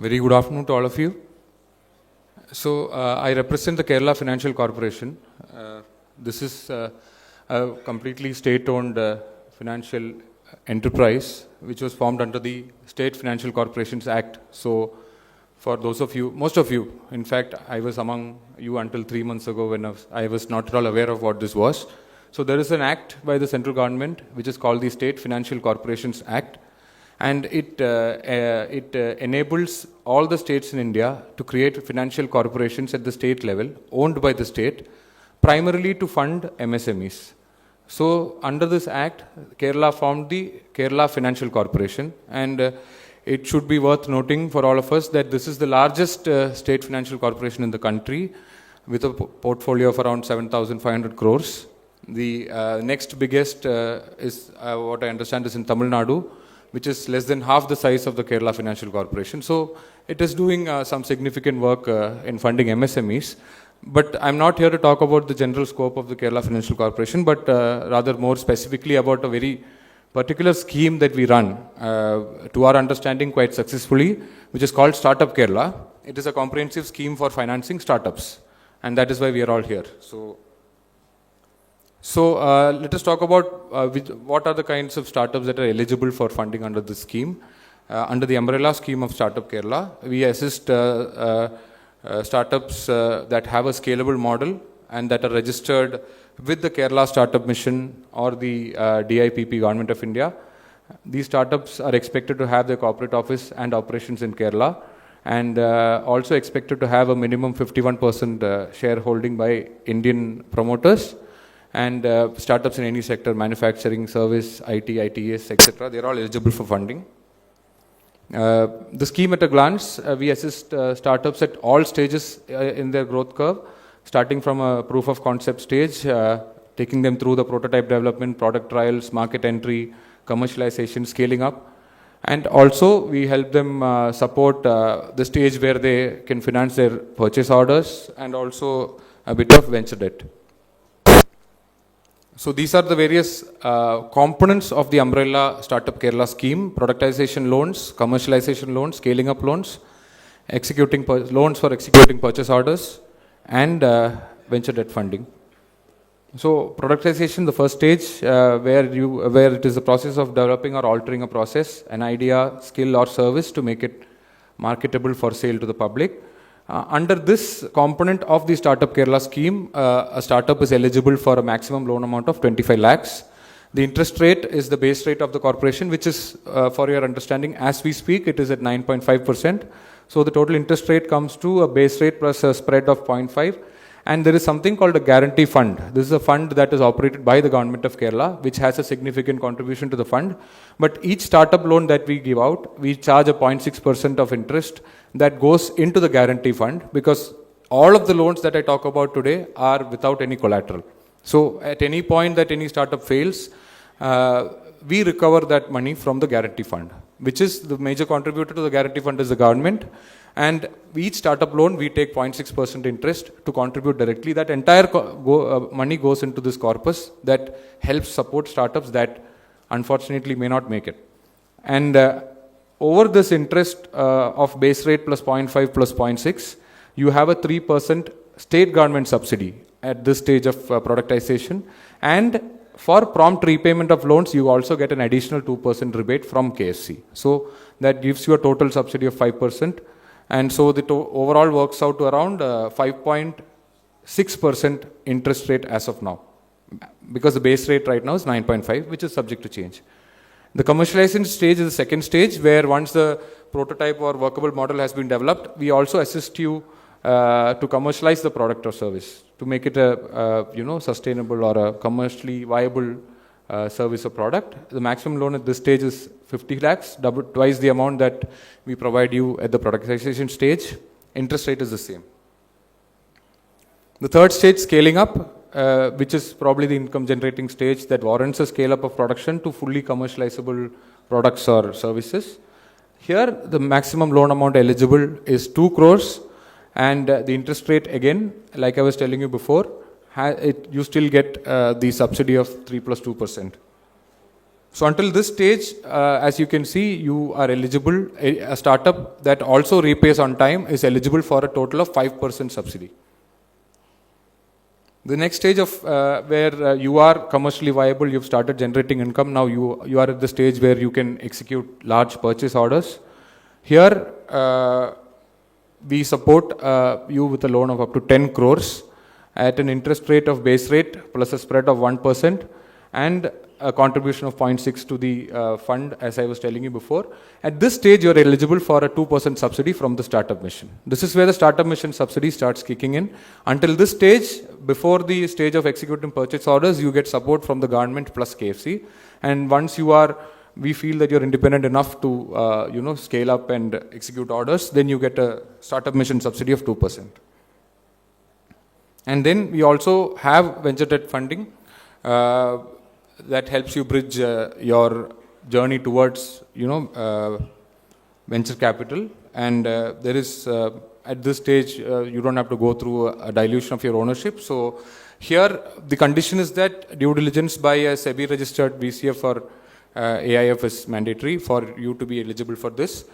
Very good afternoon to all of you. So, I represent the Kerala Financial Corporation. This is a completely state-owned financial enterprise which was formed under the State Financial Corporations Act. So, for those of you, most of you, in fact, I was among you until 3 months ago when I was not at all aware of what this was. So, there is an act by the central government which is called the State Financial Corporations Act. And it enables all the states in India to create financial corporations at the state level, owned by the state, primarily to fund MSMEs. So, under this act, Kerala formed the Kerala Financial Corporation, and it should be worth noting for all of us that this is the largest state financial corporation in the country, with a portfolio of around 7,500 crores. The next biggest is, what I understand, is in Tamil Nadu, which is less than half the size of the Kerala Financial Corporation. So it is doing some significant work in funding MSMEs. But I'm not here to talk about the general scope of the Kerala Financial Corporation, but rather more specifically about a very particular scheme that we run, to our understanding quite successfully, which is called Startup Kerala. It is a comprehensive scheme for financing startups, and that is why we are all here. So let us talk about what are the kinds of startups that are eligible for funding under this scheme. Under the umbrella scheme of Startup Kerala, we assist startups that have a scalable model and that are registered with the Kerala Startup Mission or the DIPP, Government of India. These startups are expected to have their corporate office and operations in Kerala, and also expected to have a minimum 51% shareholding by Indian promoters. And startups in any sector, manufacturing, service, IT, ITES, etc., they are all eligible for funding. The scheme at a glance, we assist startups at all stages in their growth curve, starting from a proof of concept stage, taking them through the prototype development, product trials, market entry, commercialization, scaling up. And also we help them support the stage where they can finance their purchase orders and also a bit of venture debt. So these are the various components of the umbrella Startup Kerala scheme: productization loans, commercialization loans, scaling up loans, loans for executing purchase orders, and venture debt funding. So productization, the first stage, where it is the process of developing or altering a process, an idea, skill or service to make it marketable for sale to the public. Under this component of the Startup Kerala scheme, a startup is eligible for a maximum loan amount of 25 lakhs. The interest rate is the base rate of the corporation, which is, for your understanding, as we speak, it is at 9.5%. So the total interest rate comes to a base rate plus a spread of 0.5. And there is something called a guarantee fund. This is a fund that is operated by the Government of Kerala, which has a significant contribution to the fund. But each startup loan that we give out, we charge a 0.6% of interest that goes into the guarantee fund, because all of the loans that I talk about today are without any collateral. So at any point that any startup fails, we recover that money from the guarantee fund, which is the major contributor to the guarantee fund is the government. And each startup loan, we take 0.6% interest to contribute directly. That entire money goes into this corpus that helps support startups that unfortunately may not make it. And over this interest of base rate plus 0.5 plus 0.6, you have a 3% state government subsidy at this stage of productization. And for prompt repayment of loans, you also get an additional 2% rebate from KFC. So that gives you a total subsidy of 5%. And so the overall works out to around 5.6% interest rate as of now, because the base rate right now is 9.5, which is subject to change. The commercialization stage is the second stage, where once the prototype or workable model has been developed, we also assist you to commercialize the product or service, to make it a sustainable or a commercially viable service or product. The maximum loan at this stage is 50 lakhs, twice the amount that we provide you at the productization stage. Interest rate is the same. The third stage, scaling up, which is probably the income generating stage that warrants a scale up of production to fully commercializable products or services. Here, the maximum loan amount eligible is 2 crores, and the interest rate, again, like I was telling you before, you still get the subsidy of 3 plus 2%. So until this stage, as you can see, you are eligible. A startup that also repays on time is eligible for a total of 5% subsidy. The next stage of where you are commercially viable, you've started generating income. Now you are at the stage where you can execute large purchase orders. Here, we support you with a loan of up to 10 crores at an interest rate of base rate plus a spread of 1% and a contribution of 0.6 to the fund, as I was telling you before. At this stage, you are eligible for a 2% subsidy from the startup mission. This is where the startup mission subsidy starts kicking in. Until this stage, before the stage of executing purchase orders, you get support from the government plus KFC. And once we feel that you're independent enough to scale up and execute orders, then you get a startup mission subsidy of 2%. And then we also have venture debt funding that helps you bridge your journey towards venture capital. And there is at this stage you don't have to go through a dilution of your ownership. So here the condition is that due diligence by a SEBI registered VCF or AIF is mandatory for you to be eligible for this.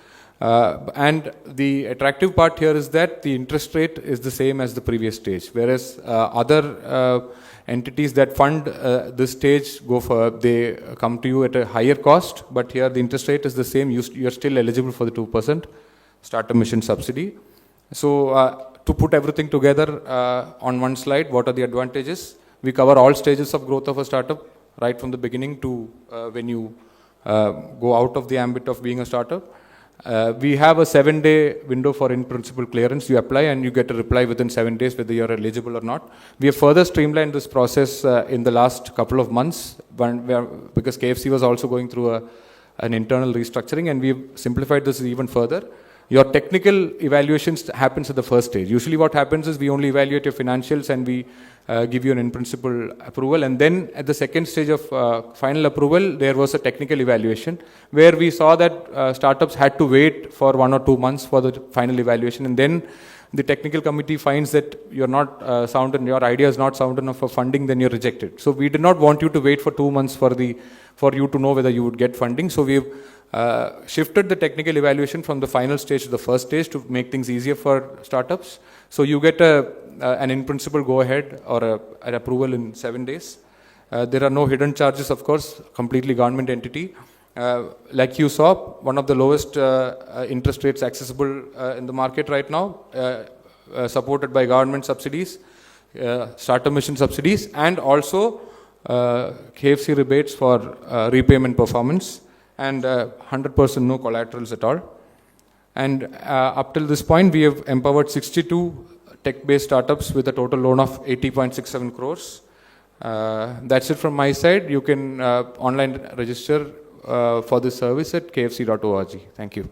And the attractive part here is that the interest rate is the same as the previous stage, whereas other entities that fund this stage they come to you at a higher cost, but here the interest rate is the same. You are still eligible for the 2% startup mission subsidy. So to put everything together on one slide, what are the advantages? We cover all stages of growth of a startup, right from the beginning to when you go out of the ambit of being a startup. We have a 7-day window for in-principle clearance. You apply and you get a reply within 7 days whether you are eligible or not. We have further streamlined this process in the last couple of months because KFC was also going through an internal restructuring, and we've simplified this even further. Your technical evaluations happens at the first stage. Usually what happens is we only evaluate your financials and we give you an in-principle approval. And then at the second stage of final approval, there was a technical evaluation where we saw that startups had to wait for 1 or 2 months for the final evaluation. And then the technical committee finds that you're not sound and your idea is not sound enough for funding, then you're rejected. So we did not want you to wait for 2 months for you to know whether you would get funding. So we've shifted the technical evaluation from the final stage to the first stage to make things easier for startups. So you get an in-principle go-ahead or an approval in 7 days. There are no hidden charges, of course, completely government entity. Like you saw, one of the lowest interest rates accessible in the market right now, supported by government subsidies, startup mission subsidies, and also KFC rebates for repayment performance, and 100% no collaterals at all. And up till this point, we have empowered 62 tech-based startups with a total loan of 80.67 crores. That's it from my side. You can online register for this service at kfc.org. Thank you.